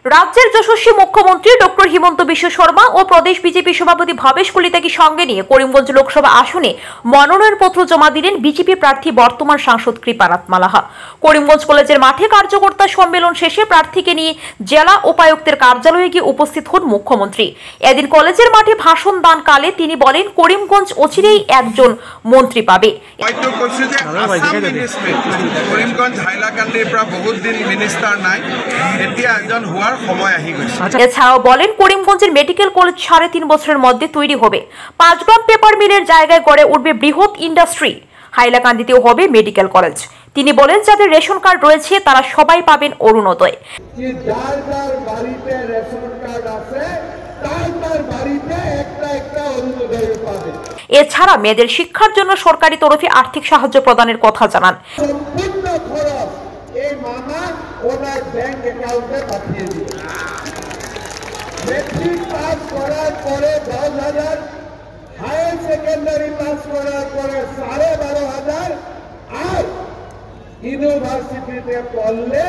রাজ্যের যশস্বী মুখ্যমন্ত্রী ডক্টর হিমন্ত বিশ্ব শর্মা ও প্রদেশ বিজেপি সভাপতি ভবেশ কলিতাকে সঙ্গে নিয়ে করিমগঞ্জ লোকসভা আসনে মনোনয়নপত্র জমা দিলেন বিজেপি প্রার্থী বর্তমান সাংসদ কৃপানাথ মালাহা। করিমগঞ্জ কলেজের মাঠে কার্যকর্তা সম্মেলন শেষে প্রার্থীকে নিয়ে জেলা উপায়ুক্তের কার্যালয়ে গিয়ে উপস্থিত হন মুখ্যমন্ত্রী। এদিন কলেজের মাঠে ভাষণ দানকালে তিনি বলেন, করিমগঞ্জ অচিরেই একজন মন্ত্রী পাবে। এছাড়াও বলেন, করিমগঞ্জের মেডিকেল কলেজ 3.5 বছরের মধ্যে তৈরি হবে। 5 গ্রাম পেপার মিলের জায়গায় গড়ে উঠবে বৃহৎ ইন্ডাস্ট্রি। হাইলাকান্দিতেও হবে মেডিকেল কলেজ। তিনি বলেন, যাদের রেশন কার্ড রয়েছে তারা সবাই পাবেন অরুণোদয়। এছাড়া মেয়েদের শিক্ষার জন্য সরকারি তরফে আর্থিক সাহায্য প্রদানের কথা জানান। মেট্রিক পাস করার পরে 10,000, হায়ার সেকেন্ডারি পাস করার পরে 12,500, আর ইউনিভার্সিটিতে পড়লে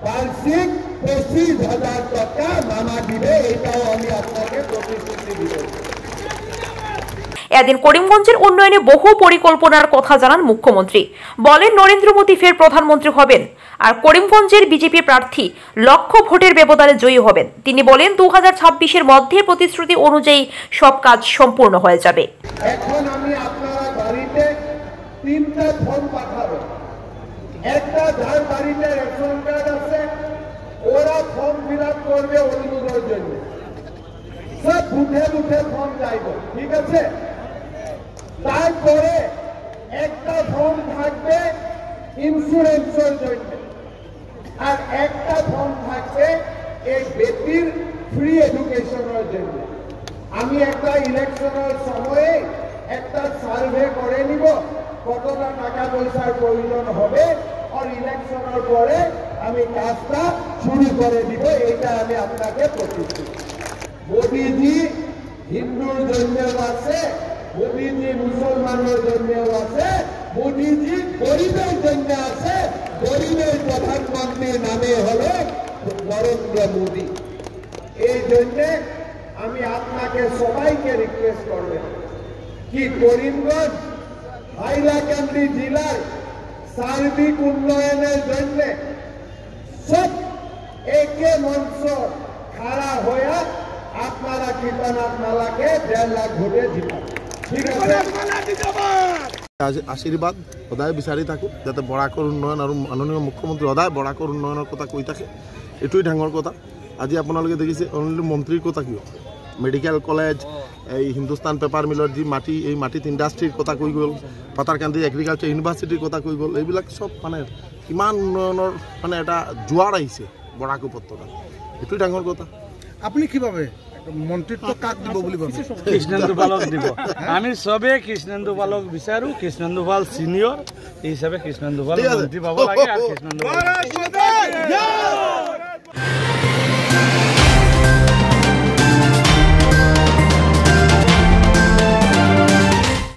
বার্ষিক 25,000 টাকা মামা দিবে। এটাও আমি আপনাকে প্রতিশ্রুতি দিব। এদিন করিমগঞ্জের উন্নয়নে বহু পরিকল্পনার কথা জানান মুখ্যমন্ত্রী। বলেন, নরেন্দ্র মোদী ফের প্রধানমন্ত্রী হবেন আর করিমগঞ্জের বিজেপি প্রার্থী লক্ষ ভোটের ব্যবধানে জয়ী হবেন। তিনি বলেন, 2026-এর মধ্যে প্রতিশ্রুতি অনুযায়ী সব কাজ সম্পূর্ণ হয়ে যাবে। এখন আমি আপনারা বাড়িতে 3টা ফর্ম পাঠাবো। একটা যার বাড়িতে রেশন কার্ড আছে ওরা ফর্ম ফিল আপ করবে অরুণোদয়ের জন্য। সব বুথে বুথে ফর্ম চাইব, ঠিক আছে? তারপরে একটা ফর্ম থাকবে ইন্স্যুরেন্সের জন্য, আর একটা ফর্ম থাকবে এই বেটির ফ্রি এডুকেশনের জন্য। আমি একটা ইলেকশনের সময়ে একটা সার্ভে করে নিব কতটা টাকা পয়সার প্রয়োজন হবে, আর ইলেকশনের পরে আমি কাজটা শুরু করে দিব। এটা আমি আপনাকে প্রতিশ্রুতি। মোদীজি হিন্দুর জন্যও আছে, মোদীজি মুসলমানের জন্যও আছে, মোদীজি গরিবের জন্য আছে। গরিবের প্রধানমন্ত্রীর নামে হলো নরেন্দ্র মোদী। এই জন্য আমি আপনাকে সবাইকে রিকোয়েস্ট করবেন কি করিমগঞ্জ হাইলাকান্দি জেলার সার্বিক উন্নয়নের জন্য সব একে মঞ্চ খাড়া হয়ে আপনারা কৃপানাথ মালাকে 1.5 লাখ ভোটে জিতান। ঠিক আছে? আশীর্বাদ সদায় বিচাৰি থাকোঁ যাতে বৰাকৰ উন্নয়ন আৰু মাননীয় মুখ্যমন্ত্ৰী সদায় বৰাকৰ উন্নয়নৰ কথা কৈ থাকে। এইটোৱেই ডাঙৰ কথা। আজি আপোনালোকে দেখিছে অনলি মন্ত্ৰীৰ কথা কিয়, মেডিকেল কলেজ, এই হিন্দুস্তান পেপাৰ মিলৰ যি মাটি, এই মাটিত ইণ্ডাষ্ট্ৰীৰ কথা কৈ গ'ল, পাতাৰকান্দি এগ্ৰিকালচাৰ ইউনিভাৰ্চিটিৰ কথা কৈ গ'ল। এইবিলাক চব মানে কিমান উন্নয়নৰ মানে এটা জোৱাৰ আহিছে বৰাক উপত্যকাত। এইটোৱেই ডাঙৰ কথা। আপুনি কি ভাবে মন্ত্রিত্ব কাক দিব বুলি ভাবে? কৃষ্ণেন্দু পালক দিব। আমি সবে কৃষ্ণেন্দু পালক বিচাৰো। কৃষ্ণেন্দু পাল সিনিয়র, এই হিসাবে কৃষ্ণেন্দু পাল মন্ত্রী পাব লাগে। আর কৃষ্ণেন্দু পাল